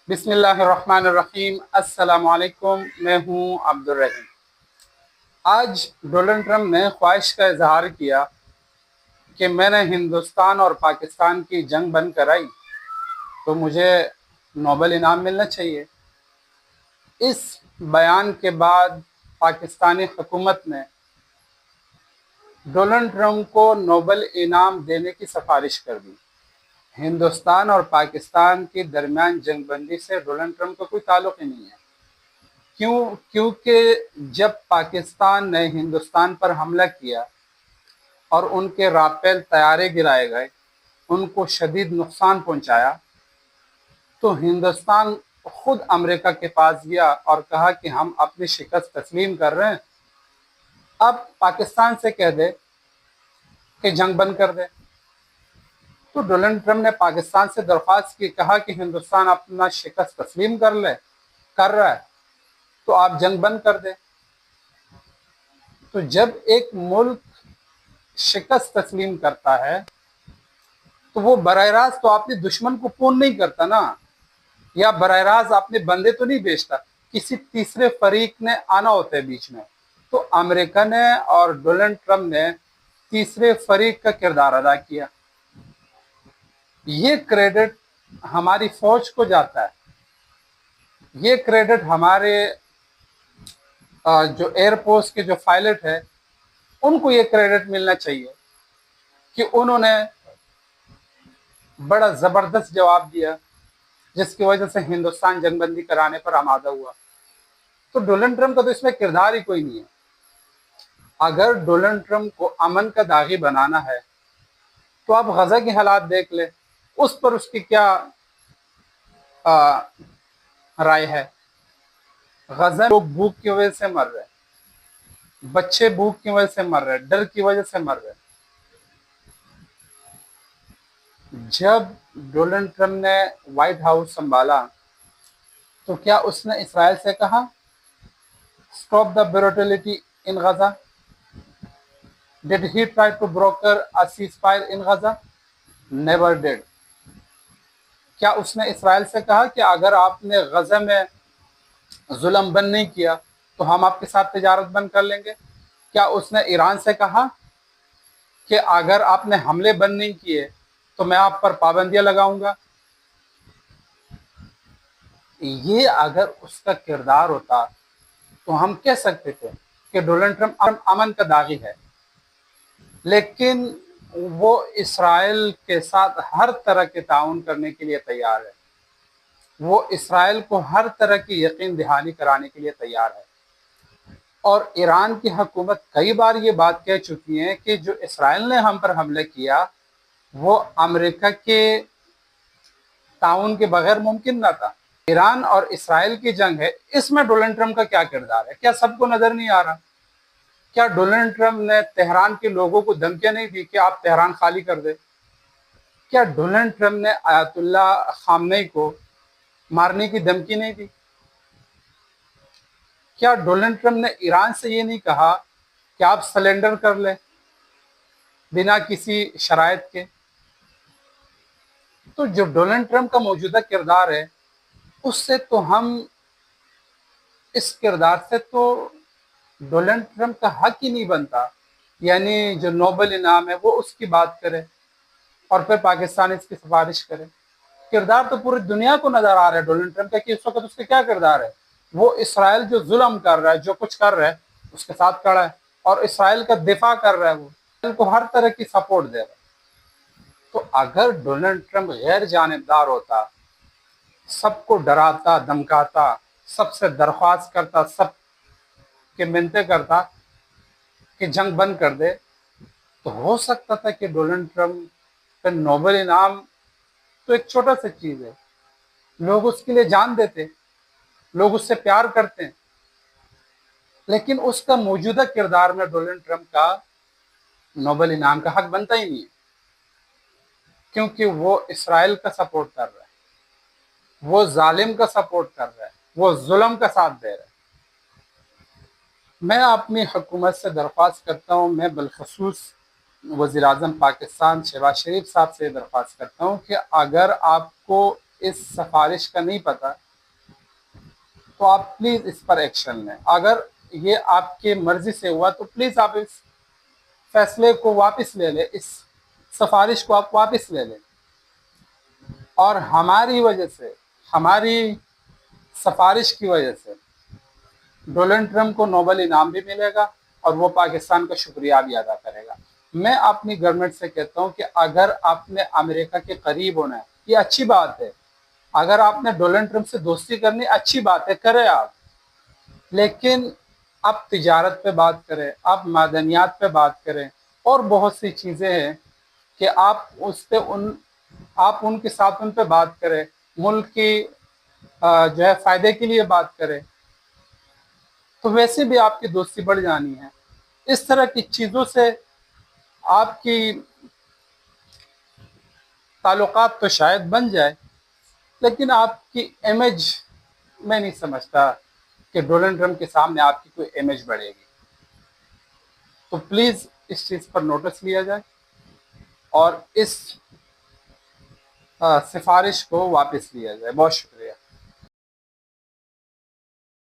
بسم اللہ الرحمن الرحیم۔ السلام علیکم، میں ہوں عبدالرحیم۔ آج ڈونلڈ ٹرمپ نے خواہش کا اظہار کیا کہ میں نے ہندوستان اور پاکستان کی جنگ بند کرائی تو مجھے نوبل انعام ملنا چاہیے۔ اس بیان کے بعد پاکستانی حکومت نے ڈونلڈ ٹرمپ کو نوبل انعام دینے کی سفارش کر دی۔ ہندوستان اور پاکستان کے درمیان جنگ بندی سے ڈونلڈ ٹرمپ کا کوئی تعلق ہی نہیں ہے۔ کیونکہ جب پاکستان نے ہندوستان پر حملہ کیا اور ان کے رافیل طیارے گرائے گئے، ان کو شدید نقصان پہنچایا، تو ہندوستان خود امریکہ کے پاس گیا اور کہا کہ ہم اپنی شکست تسلیم کر رہے ہیں، اب پاکستان سے کہہ دے کہ جنگ بند کر دے۔ تو ڈونلڈ ٹرمپ نے پاکستان سے درخواست کی، کہا کہ ہندوستان اپنا شکست تسلیم کر رہا ہے تو آپ جنگ بند کر دیں۔ تو جب ایک ملک شکست تسلیم کرتا ہے تو وہ براہ راست تو اپنے دشمن کو فون نہیں کرتا نا، یا براہ راست اپنے بندے تو نہیں بھیجتا، کسی تیسرے فریق نے آنا ہوتا ہے بیچ میں۔ تو امریکہ نے اور ڈونلڈ ٹرمپ نے تیسرے فریق کا کردار ادا کیا۔ یہ کریڈٹ ہماری فوج کو جاتا ہے، یہ کریڈٹ ہمارے جو ایئر فورس کے جو پائلٹ ہے ان کو یہ کریڈٹ ملنا چاہیے کہ انہوں نے بڑا زبردست جواب دیا، جس کی وجہ سے ہندوستان جنگ بندی کرانے پر آمادہ ہوا۔ تو ڈونلڈ ٹرمپ کا تو اس میں کردار ہی کوئی نہیں ہے۔ اگر ڈونلڈ ٹرمپ کو امن کا داغی بنانا ہے تو آپ غزہ کے حالات دیکھ لیں، اس پر اس کی کیا رائے ہے۔ غزہ میں لوگ بھوک کی وجہ سے مر رہے ہیں، بچے بھوک کی وجہ سے مر رہے ہیں، ڈر کی وجہ سے مر رہے ہیں۔ جب ڈونلڈ ٹرمپ نے وائٹ ہاؤس سنبھالا تو کیا اس نے اسرائیل سے کہا stop the brutality in Gaza? Did he try to broker a ceasefire in Gaza? Never did. کیا اس نے اسرائیل سے کہا کہ اگر آپ نے غزہ میں ظلم بند نہیں کیا تو ہم آپ کے ساتھ تجارت بند کر لیں گے؟ کیا اس نے ایران سے کہا کہ اگر آپ نے حملے بند نہیں کیے تو میں آپ پر پابندیاں لگاؤں گا؟ یہ اگر اس کا کردار ہوتا تو ہم کہہ سکتے تھے کہ ڈونلڈ ٹرمپ امن کا داغی ہے، لیکن وہ اسرائیل کے ساتھ ہر طرح کے تعاون کرنے کے لیے تیار ہے، وہ اسرائیل کو ہر طرح کی یقین دہانی کرانے کے لیے تیار ہے۔ اور ایران کی حکومت کئی بار یہ بات کہہ چکی ہے کہ جو اسرائیل نے ہم پر حملہ کیا وہ امریکہ کے تعاون کے بغیر ممکن نہ تھا۔ ایران اور اسرائیل کی جنگ ہے، اس میں ڈونلڈ ٹرمپ کا کیا کردار ہے؟ کیا سب کو نظر نہیں آ رہا؟ کیا ڈونلڈ ٹرمپ نے تہران کے لوگوں کو دھمکیاں نہیں دی کہ آپ تہران خالی کر دیں؟ کیا ڈونلڈ ٹرمپ نے آیت اللہ خامنئی کو مارنے کی دھمکی نہیں دی؟ کیا ڈونلڈ ٹرمپ نے ایران سے یہ نہیں کہا کہ آپ سلنڈر کر لیں بنا کسی شرائط کے؟ تو جو ڈونلڈ ٹرمپ کا موجودہ کردار ہے اس سے تو ہم اس کردار سے تو ڈونلڈ ٹرمپ کا حق ہی نہیں بنتا، یعنی جو نوبل انعام ہے وہ اس کی بات کرے اور پھر پاکستان اس کی سفارش کرے۔ کردار تو پوری دنیا کو نظر آ رہا ہے ڈونلڈ ٹرمپ کا کہ اس وقت اس کا کیا کردار ہے۔ وہ اسرائیل جو ظلم کر رہا ہے، جو کچھ کر رہا ہے اس کے ساتھ کھڑا ہے اور اسرائیل کا دفاع کر رہا ہے، وہ اسرائیل کو ہر طرح کی سپورٹ دے رہا ہے۔ تو اگر ڈونلڈ ٹرمپ غیر جانبدار ہوتا، سب کو ڈراتا دھمکاتا، سب سے درخواست کرتا، سب کے منتیں کرتا کہ جنگ بند کر دے، تو ہو سکتا تھا کہ ڈونلڈ ٹرمپ کا نوبل انعام تو ایک چھوٹا سا چیز ہے، لوگ اس کے لیے جان دیتے، لوگ اس سے پیار کرتے ہیں، لیکن اس کا موجودہ کردار میں ڈونلڈ ٹرمپ کا نوبل انعام کا حق بنتا ہی نہیں ہے، کیونکہ وہ اسرائیل کا سپورٹ کر رہا ہے، وہ ظالم کا سپورٹ کر رہا ہے، وہ ظلم کا ساتھ دے رہا ہے۔ میں اپنی حکومت سے درخواست کرتا ہوں، میں بالخصوص وزیر اعظم پاکستان شہباز شریف صاحب سے درخواست کرتا ہوں کہ اگر آپ کو اس سفارش کا نہیں پتہ تو آپ پلیز اس پر ایکشن لیں. اگر یہ آپ کے مرضی سے ہوا تو پلیز آپ اس فیصلے کو واپس لے لیں، اس سفارش کو آپ واپس لے لیں. اور ہماری وجہ سے، ہماری سفارش کی وجہ سے ڈونلڈ ٹرمپ کو نوبل انعام بھی ملے گا اور وہ پاکستان کا شکریہ بھی ادا کرے گا. میں اپنی گورنمنٹ سے کہتا ہوں کہ اگر آپ نے امریکہ کے قریب ہونا ہے یہ اچھی بات ہے، اگر آپ نے ڈونلڈ ٹرمپ سے دوستی کرنی اچھی بات ہے، کریں آپ، لیکن آپ تجارت پہ بات کریں، آپ معدنیات پہ بات کریں، اور بہت سی چیزیں ہیں کہ آپ ان کے ساتھ ان پہ بات کریں، ملک کی جو ہے فائدے کے لیے بات کریں، تو ویسے بھی آپ کی دوستی بڑھ جانی ہے. اس طرح کی چیزوں سے آپ کی تعلقات تو شاید بن جائے، لیکن آپ کی امیج میں نہیں سمجھتا کہ ڈونلڈ ٹرمپ کے سامنے آپ کی کوئی امیج بڑھے گی. تو پلیز اس چیز پر نوٹس لیا جائے اور اس سفارش کو واپس لیا جائے. بہت شکریہ.